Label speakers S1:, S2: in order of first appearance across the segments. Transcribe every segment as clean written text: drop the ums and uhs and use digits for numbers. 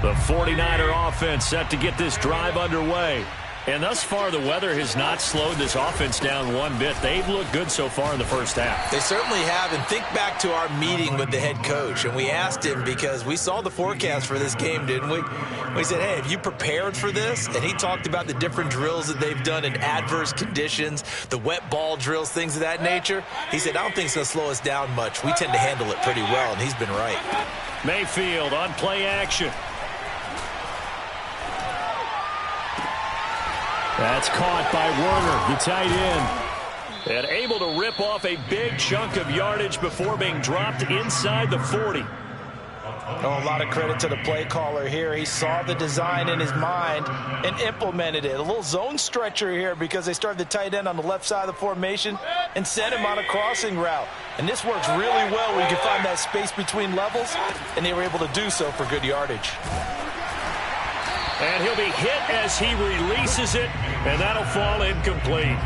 S1: The 49er offense set to get this drive underway. And thus far, the weather has not slowed this offense down one bit. They've looked good so far in the first half.
S2: They certainly have. And think back to our meeting with the head coach. And we asked him because we saw the forecast for this game, didn't we? We said, hey, have you prepared for this? And he talked about the different drills that they've done in adverse conditions, the wet ball drills, things of that nature. He said, I don't think it's going to slow us down much. We tend to handle it pretty well, and he's been right.
S1: Mayfield on play action. That's caught by Werner, the tight end. And able to rip off a big chunk of yardage before being dropped inside the 40.
S3: Oh, a lot of credit to the play caller here. He saw the design in his mind and implemented it. A little zone stretcher here because they started the tight end on the left side of the formation and sent him on a crossing route. And this works really well where you can find that space between levels, and they were able to do so for good yardage.
S1: And he'll be hit as he releases it, and that'll fall incomplete.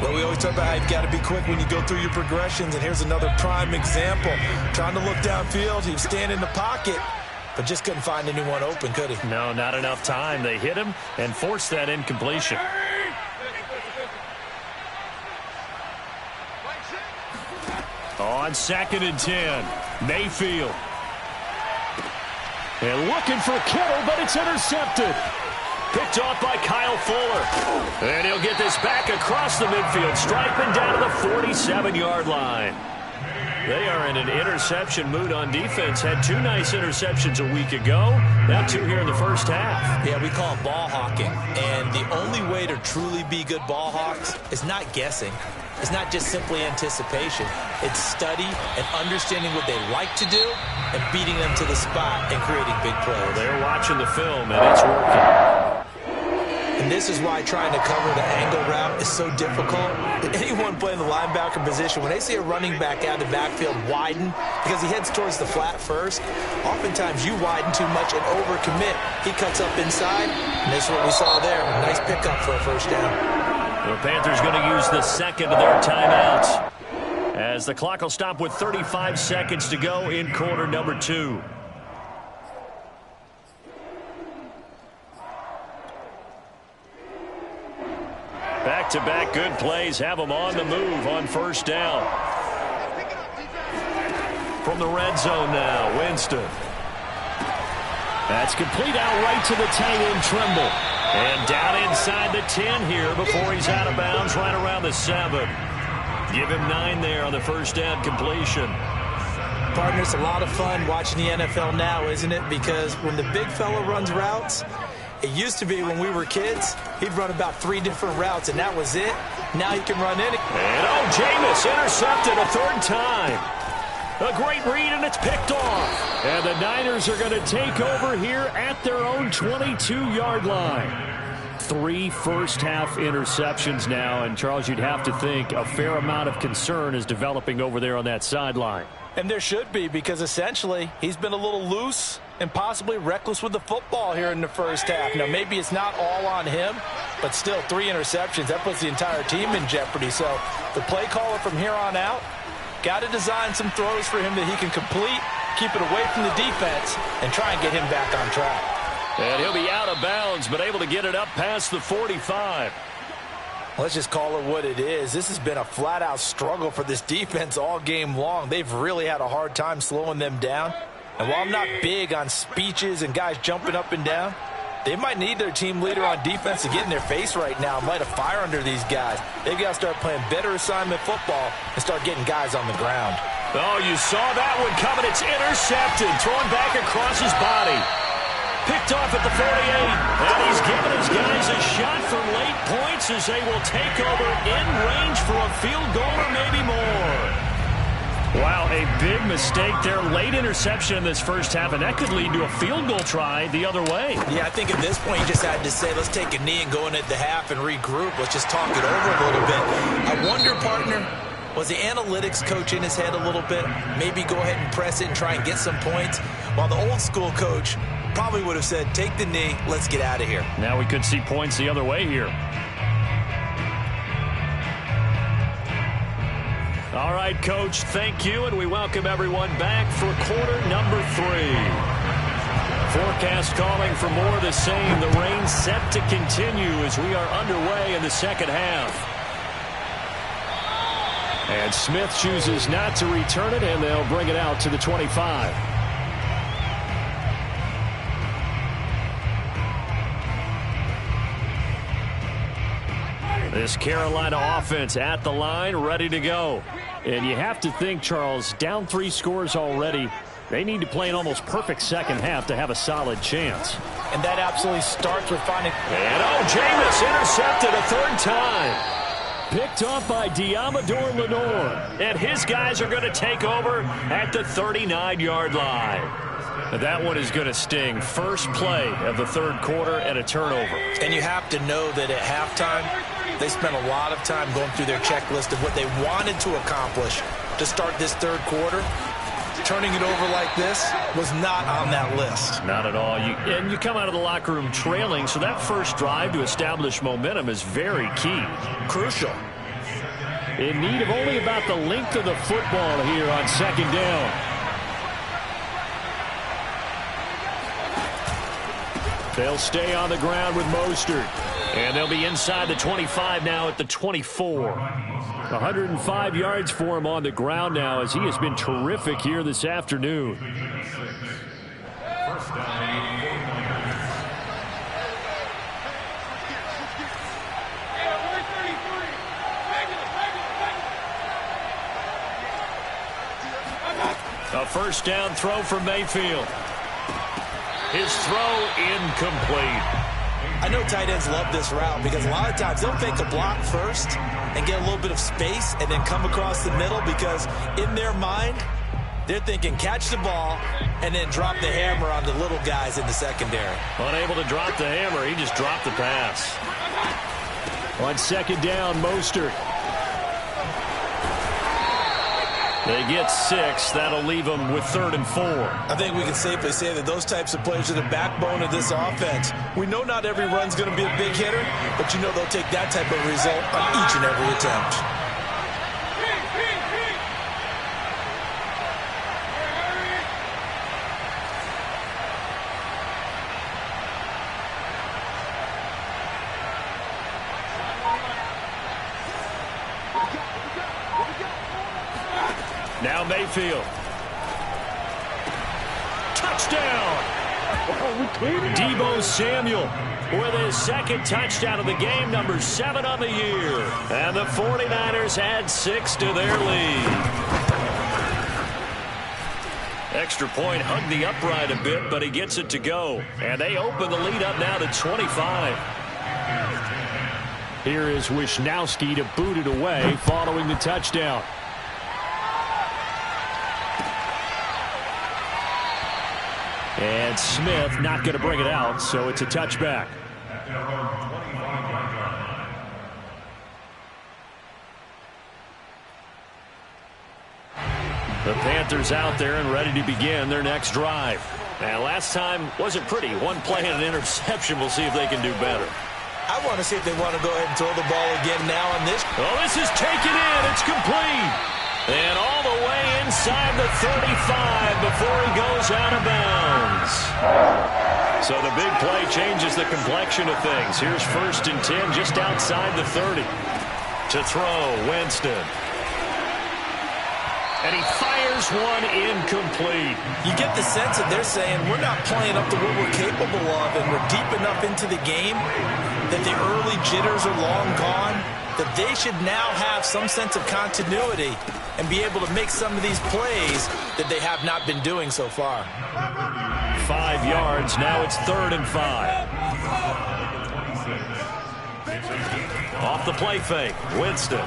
S2: Well, we always talk about how you've got to be quick when you go through your progressions, and here's another prime example. Trying to look downfield, he was standing in the pocket, but just couldn't find anyone open, could he?
S1: No, not enough time. They hit him and forced that incompletion. On 2nd and 10, Mayfield. And looking for Kittle, but it's intercepted. Picked off by Kyle Fuller. And he'll get this back across the midfield stripe and down to the 47-yard line. They are in an interception mood on defense. Had 2 nice interceptions a week ago. Now 2 here in the first half.
S2: Yeah, we call it ball hawking. And the only way to truly be good ball hawks is not guessing. It's not just simply anticipation. It's study and understanding what they like to do and beating them to the spot and creating big plays.
S1: They're watching the film, and it's working.
S2: And this is why trying to cover the angle route is so difficult. Anyone playing the linebacker position, when they see a running back out of the backfield widen, because he heads towards the flat first, oftentimes you widen too much and overcommit. He cuts up inside, and that's what we saw there. Nice pickup for a first down.
S1: The Panthers going to use the second of their timeouts, as the clock will stop with 35 seconds to go in quarter number 2. Back-to-back good plays have them on the move on first down. From the red zone now, Winston. That's complete out right to the tight end, Trimble. And down inside the 10 here before he's out of bounds right around the 7. Give him 9 there on the first down completion.
S2: Partner, it's a lot of fun watching the NFL now, isn't it? Because when the big fella runs routes, it used to be when we were kids, he'd run about 3 different routes, and that was it. Now he can run any.
S1: And Jameis intercepted a 3rd time. A great read, and it's picked off. And the Niners are going to take over here at their own 22-yard line. 3 first-half interceptions now, and Charles, you'd have to think a fair amount of concern is developing over there on that sideline.
S3: And there should be, because essentially he's been a little loose and possibly reckless with the football here in the first half. Now, maybe it's not all on him, but still 3 interceptions. That puts the entire team in jeopardy. So the play caller from here on out, got to design some throws for him that he can complete, keep it away from the defense, and try and get him back on track.
S1: And he'll be out of bounds, but able to get it up past the 45.
S3: Let's just call it what it is. This has been a flat-out struggle for this defense all game long. They've really had a hard time slowing them down. And while I'm not big on speeches and guys jumping up and down, they might need their team leader on defense to get in their face right now and light a fire under these guys. They've got to start playing better assignment football and start getting guys on the ground.
S1: Oh, you saw that one coming. It's intercepted. Thrown back across his body. Picked off at the 48. And he's giving his guys a shot for late points as they will take over in range for a field goal or maybe more. Wow, a big mistake there. Late interception in this first half, and that could lead to a field goal try the other way.
S2: Yeah, I think at this point you just had to say, let's take a knee and go in at the half and regroup. Let's just talk it over a little bit. I wonder, partner, was the analytics coach in his head a little bit? Maybe go ahead and press it and try and get some points, while the old school coach probably would have said, take the knee, let's get out of here.
S1: Now we could see points the other way here. All right, Coach, thank you, and we welcome everyone back for quarter number 3. Forecast calling for more of the same. The rain set to continue as we are underway in the second half. And Smith chooses not to return it, and they'll bring it out to the 25. This Carolina offense at the line, ready to go. And you have to think, Charles, down 3 scores already. They need to play an almost perfect second half to have a solid chance.
S3: And that absolutely starts with finding...
S1: And Jameis intercepted a third time. Picked off by Diamador Lenore. And his guys are going to take over at the 39-yard line. That one is going to sting. First play of the third quarter and a turnover.
S3: And you have to know that at halftime, they spent a lot of time going through their checklist of what they wanted to accomplish to start this third quarter. Turning it over like this was not on that list.
S1: Not at all. And you come out of the locker room trailing, so that first drive to establish momentum is very key.
S3: Crucial.
S1: In need of only about the length of the football here on second down. They'll stay on the ground with Mostert. And they'll be inside the 25 now at the 24. 105 yards for him on the ground now as he has been terrific here this afternoon. A first down throw for Mayfield. His throw incomplete.
S3: I know tight ends love this route because a lot of times they'll fake a block first and get a little bit of space and then come across the middle because in their mind, they're thinking catch the ball and then drop the hammer on the little guys in the secondary.
S1: Unable to drop the hammer, he just dropped the pass. On second down, Mostert. They get 6. That'll leave them with 3rd and 4.
S3: I think we can safely say that those types of players are the backbone of this offense. We know not every run's going to be a big hitter, but you know they'll take that type of result on each and every attempt.
S1: Now Mayfield. Touchdown! Deebo Samuel with his second touchdown of the game, number 7 on the year. And the 49ers add 6 to their lead. Extra point hugged the upright a bit, but he gets it to go. And they open the lead up now to 25. Here is Wisnowski to boot it away following the touchdown. And Smith not going to bring it out, so it's a touchback. The Panthers out there and ready to begin their next drive. And last time wasn't pretty. One play and an interception. We'll see if they can do better.
S3: I want to see if they want to go ahead and throw the ball again now on this.
S1: Oh, this is taken in. It's complete. And all the way inside the 35 before he goes out of bounds. So the big play changes the complexion of things. Here's 1st and 10 just outside the 30. To throw, Winston. And he fires one incomplete.
S3: You get the sense that they're saying we're not playing up to what we're capable of and we're deep enough into the game that the early jitters are long gone, that they should now have some sense of continuity and be able to make some of these plays that they have not been doing so far.
S1: 5 yards. Now it's 3rd and 5. Off the play fake. Winston.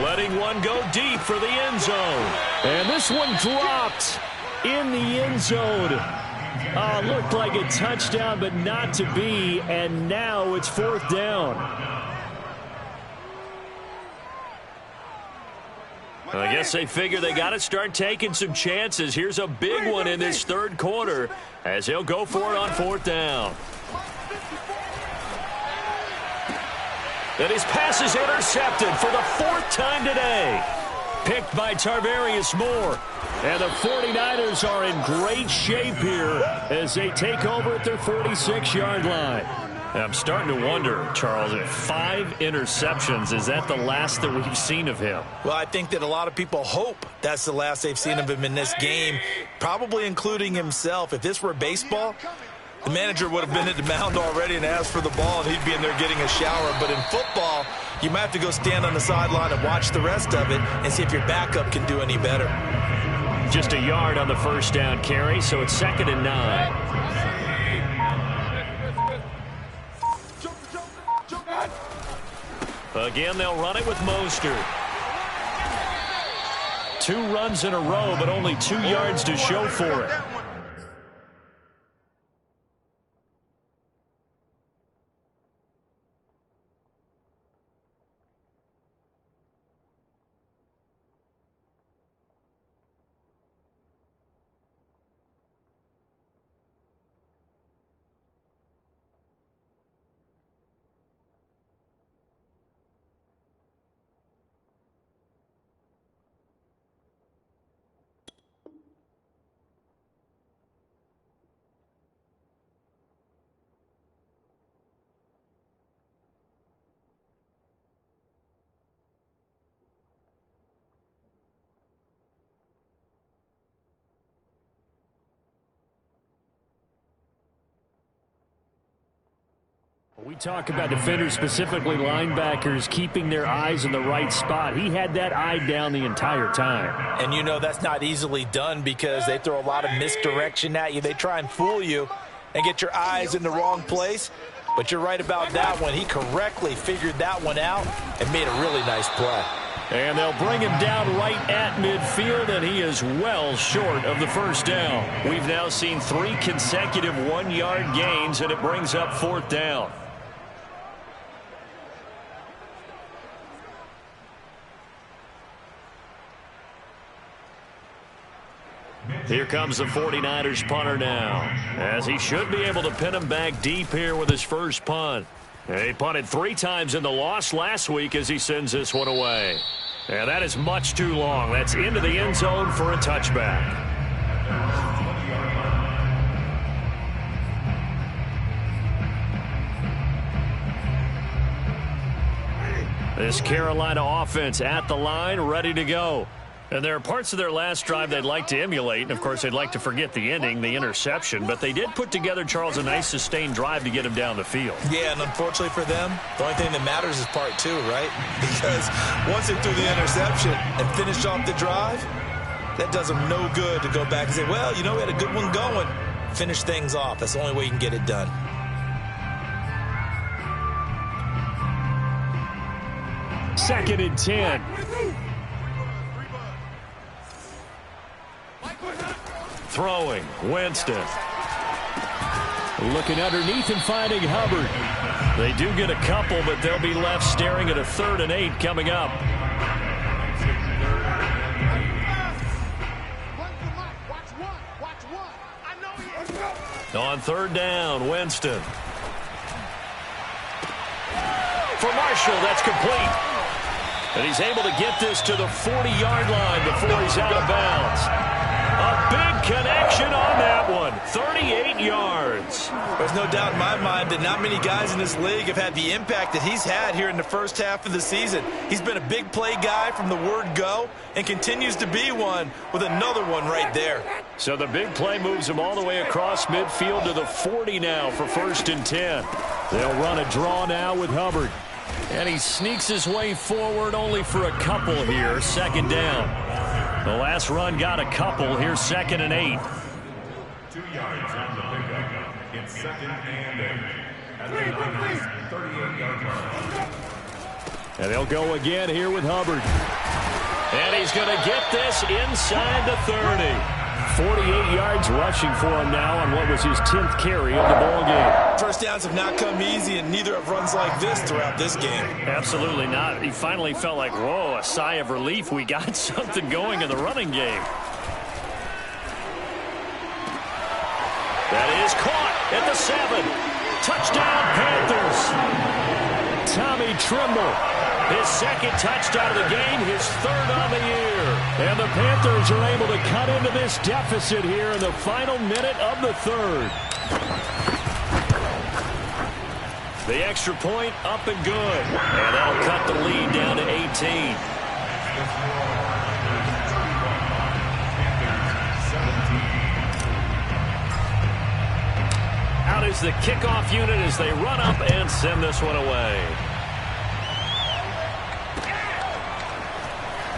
S1: Letting one go deep for the end zone. And this one dropped in the end zone. Looked like a touchdown, but not to be. And now it's 4th down. I guess they figure they got to start taking some chances. Here's a big one in this third quarter as he'll go for it on 4th down. And his pass is intercepted for the 4th time today. picked by Tarvarius Moore. And the 49ers are in great shape here as they take over at their 46-yard line. I'm starting to wonder, Charles, if 5 interceptions, is that the last that we've seen of him?
S3: Well, I think that a lot of people hope that's the last they've seen of him in this game, probably including himself. If this were baseball, the manager would have been at the mound already and asked for the ball, and he'd be in there getting a shower. But in football, you might have to go stand on the sideline and watch the rest of it and see if your backup can do any better.
S1: Just a yard on the first down carry, so it's 2nd and 9. Again, they'll run it with Mostert. 2 runs in a row, but only 2 yards to show for it. We talk about defenders, specifically linebackers, keeping their eyes in the right spot. He had that eye down the entire time.
S3: And you know that's not easily done because they throw a lot of misdirection at you. They try and fool you and get your eyes in the wrong place. But you're right about that one. He correctly figured that one out and made a really nice play.
S1: And they'll bring him down right at midfield, and he is well short of the first down. We've now seen 3 consecutive 1-yard gains, and it brings up 4th down. Here comes the 49ers punter now, as he should be able to pin him back deep here with his first punt. He punted 3 times in the loss last week as he sends this one away. And that is much too long. That's into the end zone for a touchback. This Carolina offense at the line, ready to go. And there are parts of their last drive they'd like to emulate. And, of course, they'd like to forget the ending, the interception. But they did put together, Charles, a nice sustained drive to get him down the field.
S3: Yeah, and unfortunately for them, the only thing that matters is part 2, right? Because once they threw the interception and finished off the drive, that does them no good to go back and say, well, you know, we had a good one going. Finish things off. That's the only way you can get it done.
S1: Second and 10. Throwing, Winston. Looking underneath and finding Hubbard. They do get a couple, but they'll be left staring at a 3rd and 8 coming up. On 3rd down, Winston. For Marshall, that's complete. And he's able to get this to the 40-yard line before he's out of bounds. A big connection on that one. 38 yards.
S3: There's no doubt in my mind that not many guys in this league have had the impact that he's had here in the first half of the season. He's been a big play guy from the word go and continues to be one with another one right there.
S1: So the big play moves him all the way across midfield to the 40 now for 1st and 10. They'll run a draw now with Hubbard. And he sneaks his way forward only for a couple here. 2nd down. The last run got a couple. Here's 2nd and 8.
S4: 2 yards on the pickup. It's 2nd and 8. At the 38-yard line.
S1: And they'll go again here with Hubbard. And he's going to get this inside the 30. 48 yards rushing for him now on what was his 10th carry of the ball game.
S3: First downs have not come easy, and neither have runs like this throughout this game.
S1: Absolutely not. He finally felt like, whoa, a sigh of relief. We got something going in the running game. That is caught at the 7. Touchdown, Panthers. Tommy Tremble, his 2nd touchdown of the game, his 3rd on the year. And the Panthers are able to cut into this deficit here in the final minute of the third. The extra point up and good. And that'll cut the lead down to 18. Out is the kickoff unit as they run up and send this one away.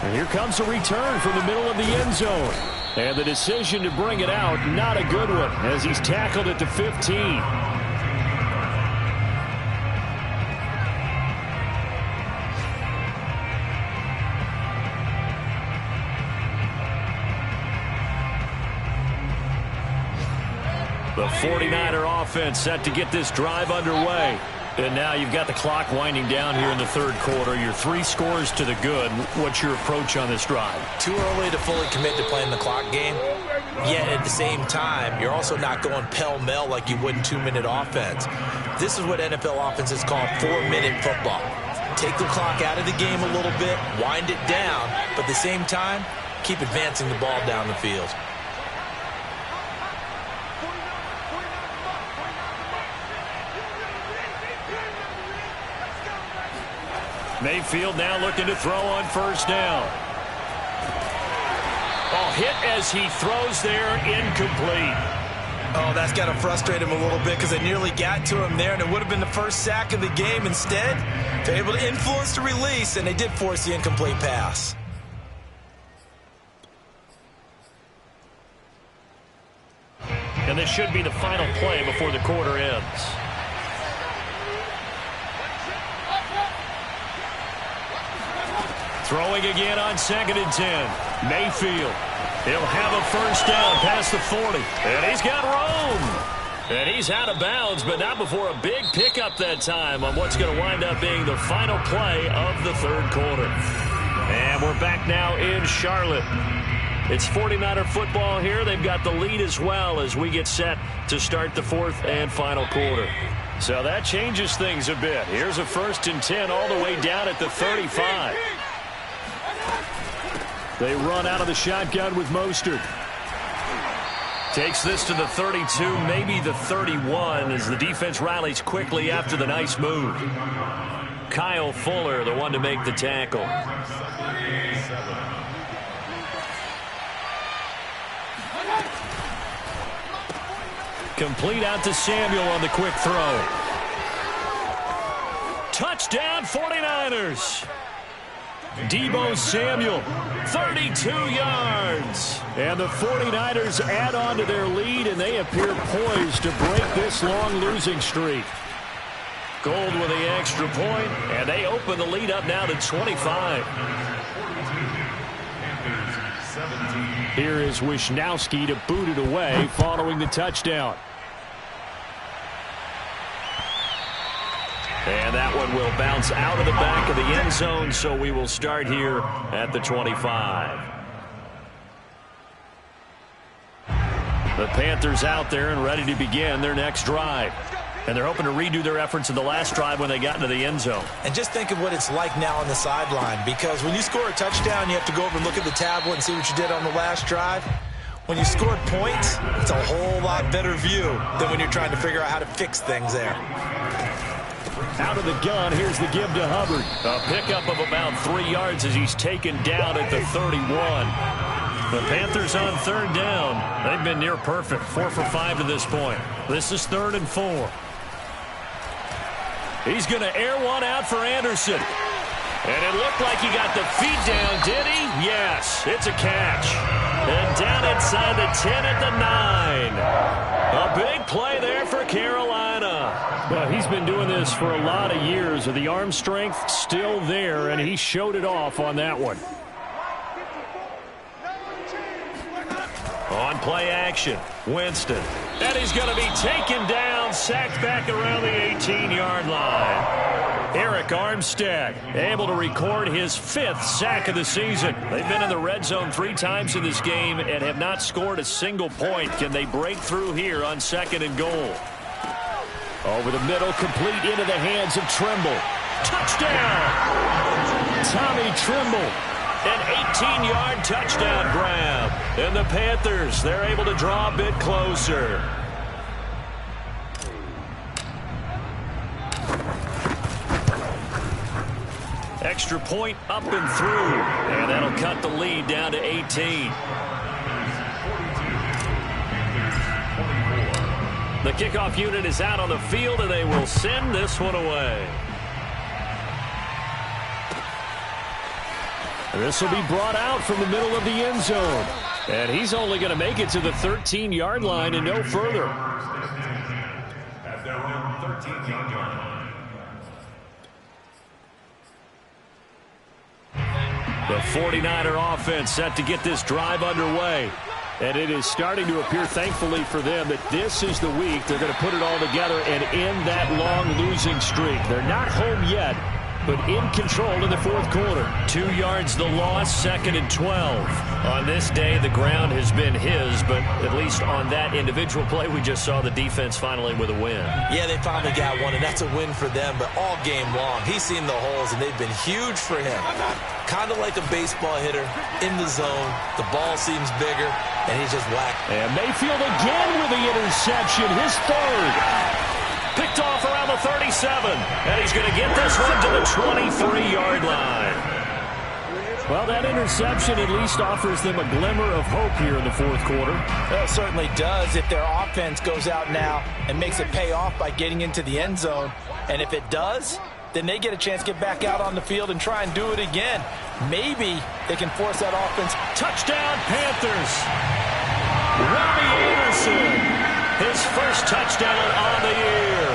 S1: And here comes a return from the middle of the end zone. And the decision to bring it out, not a good one, as he's tackled at the 15. The 49er offense set to get this drive underway. And now you've got the clock winding down here in the third quarter. Your 3 scores to the good. What's your approach on this drive?
S2: Too early to fully commit to playing the clock game. Yet at the same time, you're also not going pell-mell like you would in 2-minute offense. This is what NFL offenses call 4-minute football. Take the clock out of the game a little bit, wind it down, but at the same time, keep advancing the ball down the field.
S1: Mayfield now looking to throw on first down. Oh, hit as he throws there, incomplete.
S2: Oh, that's got to frustrate him a little bit because they nearly got to him there, and it would have been the first sack of the game. Instead, they're able to influence the release, and they did force the incomplete pass.
S1: And this should be the final play before the quarter ends. Throwing again on 2nd and 10. Mayfield. He'll have a first down past the 40. And he's got room. And he's out of bounds, but not before a big pickup that time on what's going to wind up being the final play of the third quarter. And we're back now in Charlotte. It's 49er football here. They've got the lead as well as we get set to start the fourth and final quarter. So that changes things a bit. Here's a 1st and 10 all the way down at the 35. They run out of the shotgun with Mostert. Takes this to the 32, maybe the 31, as the defense rallies quickly after the nice move. Kyle Fuller, the one to make the tackle. Complete out to Samuel on the quick throw. Touchdown 49ers. Deebo Samuel, 32 yards. And the 49ers add on to their lead, and they appear poised to break this long losing streak. Gold with the extra point, and they open the lead up now to 25. Here is Wisnowski to boot it away following the touchdown. And that one will bounce out of the back of the end zone, so we will start here at the 25. The Panthers out there and ready to begin their next drive. And they're hoping to redo their efforts in the last drive when they got into the end zone.
S2: And just think of what it's like now on the sideline, because when you score a touchdown, you have to go over and look at the tablet and see what you did on the last drive. When you scored points, it's a whole lot better view than when you're trying to figure out how to fix things there.
S1: Out of the gun, here's the give to Hubbard. A pickup of about 3 yards as he's taken down at the 31. The Panthers on third down. They've been near perfect, 4 for 5 to this point. This is 3rd and 4. He's going to air one out for Anderson. And it looked like he got the feet down, did he? Yes, it's a catch. And down inside the 10 at the 9. A big play there for Carolina. Well, he's been doing this for a lot of years. The arm strength still there, and he showed it off on that one. On play action, Winston. And he's going to be taken down, sacked back around the 18-yard line. Eric Armstead able to record his 5th sack of the season. They've been in the red zone 3 times in this game and have not scored a single point. Can they break through here on 2nd and goal? Over the middle, complete into the hands of Trimble. Touchdown! Tommy Trimble. An 18-yard touchdown grab. And the Panthers, they're able to draw a bit closer. Extra point up and through. And that'll cut the lead down to 18. The kickoff unit is out on the field, and they will send this one away. This will be brought out from the middle of the end zone. And he's only going to make it to the 13-yard line and no further.
S4: At their own 13-yard line.
S1: The 49er offense set to get this drive underway. And it is starting to appear, thankfully for them, that this is the week they're going to put it all together and end that long losing streak. They're not home yet, but in control in the fourth quarter. 2 yards the loss, 2nd and 12. On this day, the ground has been his, but at least on that individual play, we just saw the defense finally with a win.
S2: Yeah, they finally got one, and that's a win for them, but all game long, he's seen the holes, and they've been huge for him. Kind of like a baseball hitter in the zone. The ball seems bigger, and he's just whacked.
S1: And Mayfield again with the interception, his third. Picked off around the 37, and he's going to get this one to the 23-yard line. Well, that interception at least offers them a glimmer of hope here in the fourth quarter.
S3: Well, it certainly does if their offense goes out now and makes it pay off by getting into the end zone. And if it does, then they get a chance to get back out on the field and try and do it again. Maybe they can force that offense.
S1: Touchdown, Panthers. Robbie Anderson. His first touchdown on the year.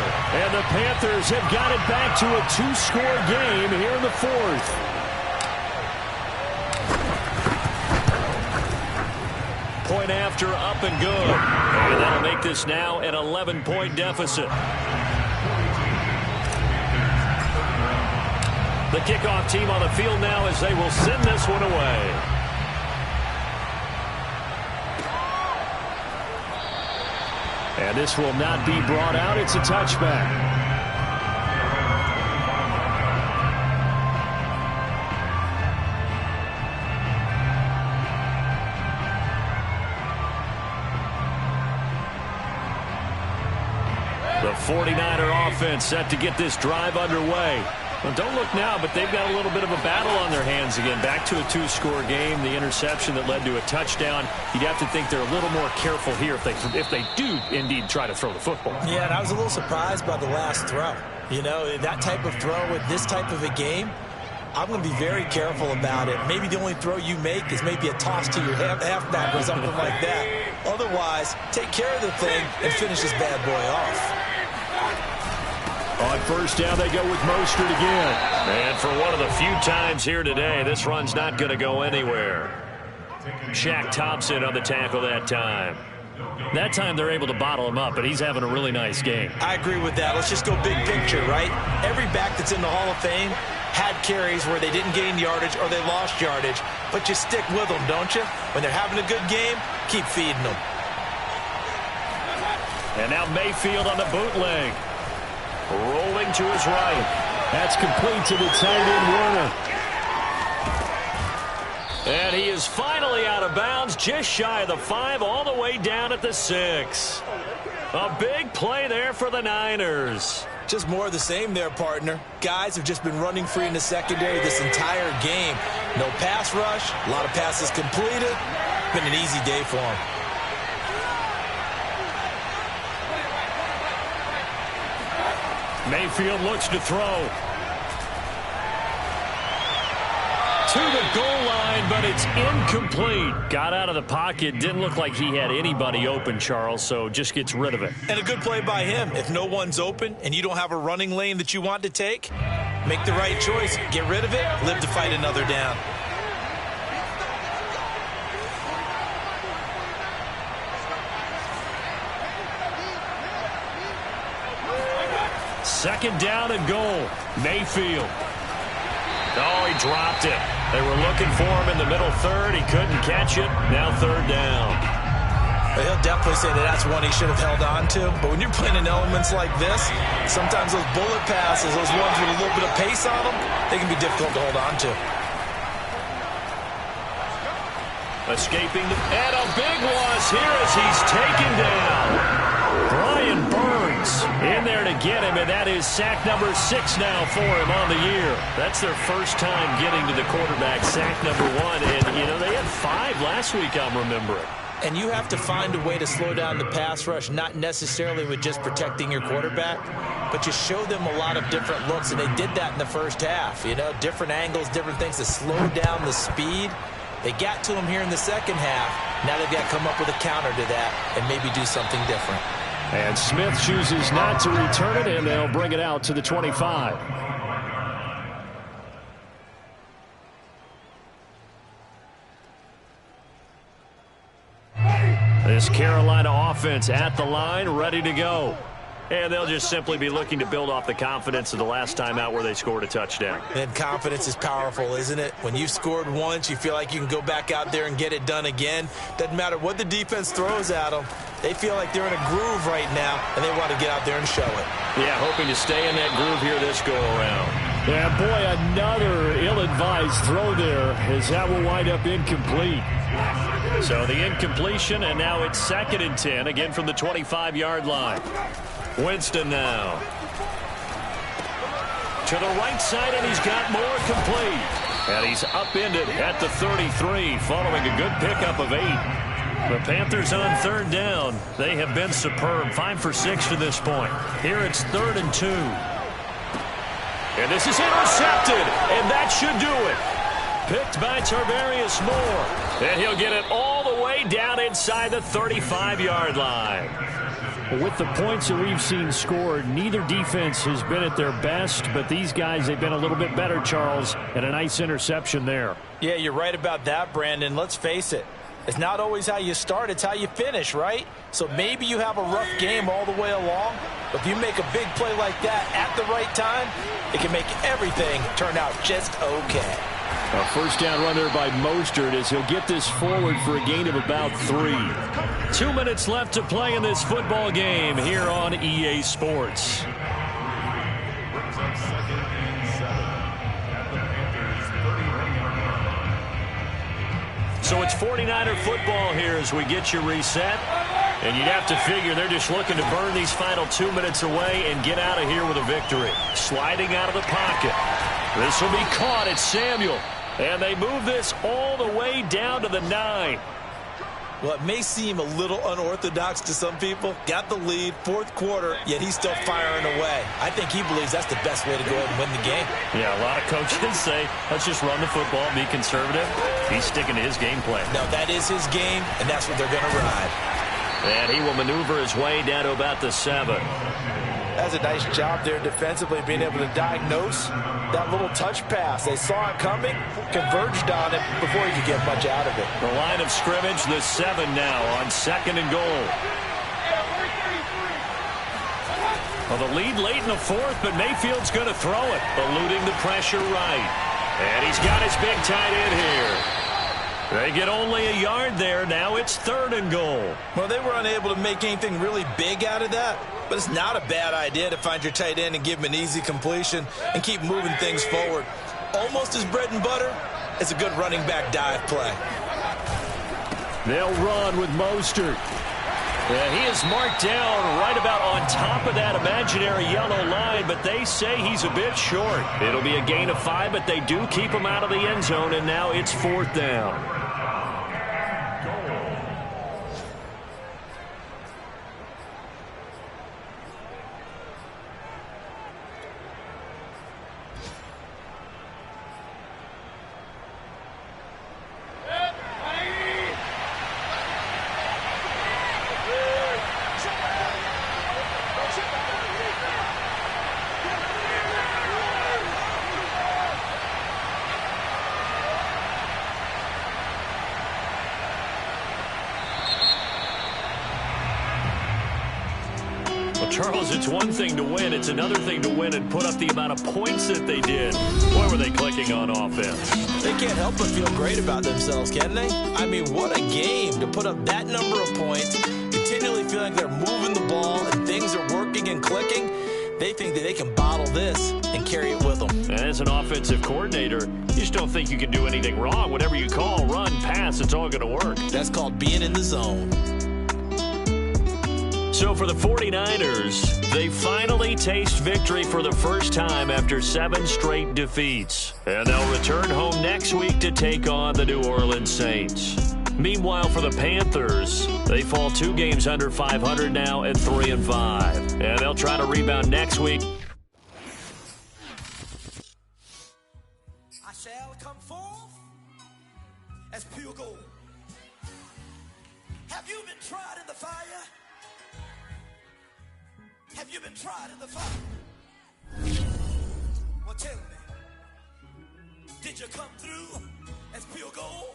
S1: And the Panthers have got it back to a 2-score game here in the fourth. Point after, up and good. And that'll make this now an 11-point deficit. The kickoff team on the field now as they will send this one away. And this will not be brought out. It's a touchback. The 49er offense set to get this drive underway. Well, don't look now, but they've got a little bit of a battle on their hands again. Back to a 2-score game. The interception that led to a touchdown. You'd have to think they're a little more careful here if they do indeed try to throw the football.
S2: Yeah, and I was a little surprised by the last throw. You know, that type of throw with this type of a game, I'm going to be very careful about it. Maybe the only throw you make is maybe a toss to your halfback or something like that. Otherwise, take care of the thing and finish this bad boy off.
S1: On first down, they go with Mostert again. And for one of the few times here today, this run's not going to go anywhere. Shaq Thompson on the tackle that time. That time they're able to bottle him up, but he's having a really nice game.
S2: I agree with that. Let's just go big picture, right? Every back that's in the Hall of Fame had carries where they didn't gain yardage or they lost yardage, but you stick with them, don't you? When they're having a good game, keep feeding them.
S1: And now Mayfield on the bootleg. Rolling to his right. That's complete to the tight end, Warner. And he is finally out of bounds, just shy of the 5, all the way down at the 6. A big play there for the Niners.
S2: Just more of the same there, partner. Guys have just been running free in the secondary this entire game. No pass rush, a lot of passes completed. Been an easy day for them.
S1: Mayfield looks to throw. To the goal line, but it's incomplete. Got out of the pocket. Didn't look like he had anybody open, Charles, so just gets rid of it.
S2: And a good play by him. If no one's open and you don't have a running lane that you want to take, make the right choice. Get rid of it. Live to fight another down.
S1: Second down and goal. Mayfield. Oh, he dropped it. They were looking for him in the middle third. He couldn't catch it. Now third down.
S2: He'll definitely say that that's one he should have held on to. But when you're playing in elements like this, sometimes those bullet passes, those ones with a little bit of pace on them, they can be difficult to hold on to.
S1: Escaping, and a big loss here as he's taken down. Brian Burns in there to get him, and that is sack number 6 now for him on the year. That's their first time getting to the quarterback, sack number 1. And, you know, they had 5 last week, I'm remembering.
S2: And you have to find a way to slow down the pass rush, not necessarily with just protecting your quarterback, but you show them a lot of different looks, and they did that in the first half. You know, different angles, different things to slow down the speed. They got to him here in the second half. Now they've got to come up with a counter to that and maybe do something different.
S1: And Smith chooses not to return it, and they'll bring it out to the 25. This Carolina offense at the line, ready to go. And they'll just simply be looking to build off the confidence of the last time out where they scored a touchdown.
S2: And confidence is powerful, isn't it? When you've scored once, you feel like you can go back out there and get it done again. Doesn't matter what the defense throws at them. They feel like they're in a groove right now, and they want to get out there and show it.
S1: Yeah, hoping to stay in that groove here this go-around. Yeah, boy, another ill-advised throw there as that will wind up incomplete. So the incompletion, and now it's 2nd and 10, again from the 25-yard line. Winston now. To the right side, and he's got more complete. And he's upended at the 33, following a good pickup of 8. The Panthers on 3rd down. They have been superb. 5 for 6 to this point. Here it's 3rd and 2. And this is intercepted, and that should do it. Picked by Tarvarius Moore. And he'll get it all the way down inside the 35-yard line. With the points that we've seen scored, neither defense has been at their best, but these guys, they've been a little bit better, Charles, and a nice interception there.
S3: Yeah, you're right about that, Brandon. Let's face it. It's not always how you start, it's how you finish, right? So maybe you have a rough game all the way along, but if you make a big play like that at the right time, it can make everything turn out just okay.
S1: A first down run there by Mostert as he'll get this forward for a gain of about 3. 2 minutes left to play in this football game here on EA Sports. So it's 49er football here as we get you reset. And you'd have to figure they're just looking to burn these final 2 minutes away and get out of here with a victory. Sliding out of the pocket. This will be caught. It's Samuel. And they move this all the way down to the 9.
S2: Well, it may seem a little unorthodox to some people. Got the lead, 4th quarter, yet he's still firing away. I think he believes that's the best way to go ahead and win the game.
S1: Yeah, a lot of coaches say, let's just run the football, be conservative. He's sticking to his game plan.
S2: No, that is his game, and that's what they're going to ride.
S1: And he will maneuver his way down to about the 7.
S3: That's a nice job there defensively, being able to diagnose that little touch pass. They saw it coming, converged on it before he could get much out of it.
S1: The line of scrimmage, the 7 now on 2nd and goal. Well, the lead late in the 4th, but Mayfield's going to throw it, eluding the pressure right. And he's got his big tight end here. They get only a yard there. Now it's 3rd and goal.
S2: Well, they were unable to make anything really big out of that, but it's not a bad idea to find your tight end and give him an easy completion and keep moving things forward. Almost as bread and butter as a good running back dive play.
S1: They'll run with Mostert. Yeah, he is marked down right about on top of that imaginary yellow line, but they say he's a bit short. It'll be a gain of 5, but they do keep him out of the end zone, and now it's 4th down. Charles, it's one thing to win. It's another thing to win and put up the amount of points that they did. Boy, were they clicking on offense.
S2: They can't help but feel great about themselves, can they? I mean, what a game to put up that number of points, continually feeling like they're moving the ball and things are working and clicking. They think that they can bottle this and carry it with them.
S1: And as an offensive coordinator, you just don't think you can do anything wrong. Whatever you call, run, pass, it's all going to work.
S2: That's called being in the zone.
S1: So for the 49ers, they finally taste victory for the first time after 7 straight defeats. And they'll return home next week to take on the New Orleans Saints. Meanwhile, for the Panthers, they fall 2 games under 500 now at 3-5. And they'll try to rebound next week.
S5: I shall come forth as pure gold. Have you been tried in the fire? Have you been tried in the fire? Well, tell me, did you come through as pure gold?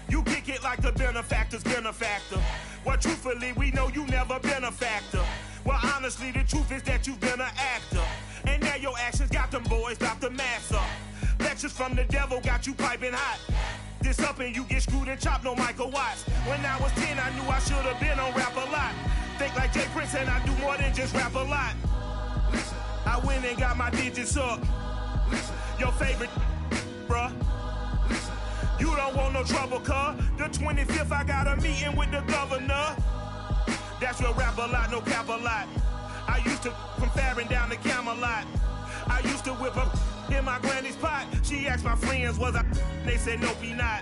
S6: You kick it like the benefactor's benefactor. Well, truthfully, we know you never been a factor. Well, honestly, the truth is that you've been an actor. And now your actions got them boys about to mass up. Lectures from the devil got you piping hot. This up and you get screwed and chopped, no Michael Watts. When I was 10, I knew I should have been on rap a lot. Think like Jay Prince and I do more than just rap a lot. Listen, I went and got my digits up. Listen, your favorite, bruh. Listen, you don't want no trouble, cuz. The 25th, I got a meeting with the governor. That's your rap a lot, no cap a lot. I used to from Farron down to Camelot. I used to whip up in my granny's pot. She asked my friends, was I? They said, nope, he not.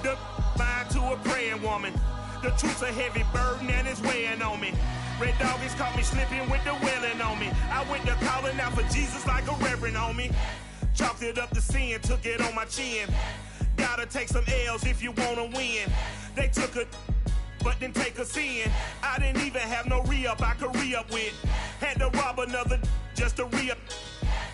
S6: The mind to a praying woman. The truth's a heavy burden and it's weighing on me. Red doggies caught me slipping with the wailing on me. I went to calling out for Jesus like a reverend on me. Chalked it up to sin, took it on my chin. Gotta take some L's if you wanna win. They took a but didn't take a sin. I didn't even have no re-up I could re-up with. Had to rob another just to re-up.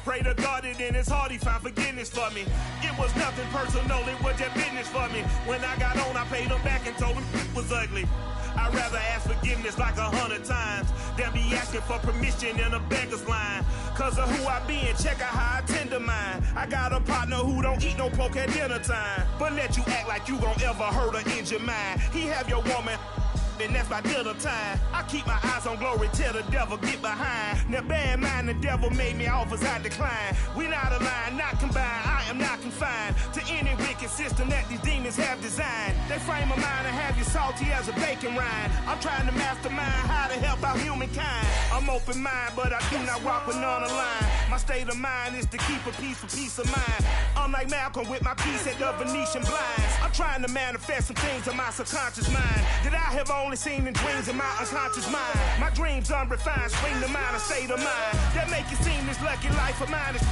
S6: Pray to God it in his heart he found forgiveness for me. It was nothing personal, it was just business for me. When I got on, I paid him back and told him it was ugly. I'd rather ask forgiveness like 100 times than be asking for permission in a beggar's line. Cause of who I be and check out how I tend to mine. I got a partner who don't eat no pork at dinner time, but let you act like you gon' ever hurt or injure mine. He have your woman, and that's by dinner time. I keep my eyes on glory till the devil get behind. Now bad mind, the devil made me offers I decline. We not aligned, not combined, I am not confined to any wicked system that these demons have designed. They frame a mind and have you salty as a bacon rind. I'm trying to mastermind how to help out humankind. I'm open mind, but I do not walk with none aligned. My state of mind is to keep a peace of mind. I'm like Malcolm with my piece at the Venetian blinds. I'm trying to manifest some things in my subconscious mind that I have only seen in dreams in my unconscious mind. My dreams unrefined, spring to mind, a state of mind that make it seem this lucky life of mine is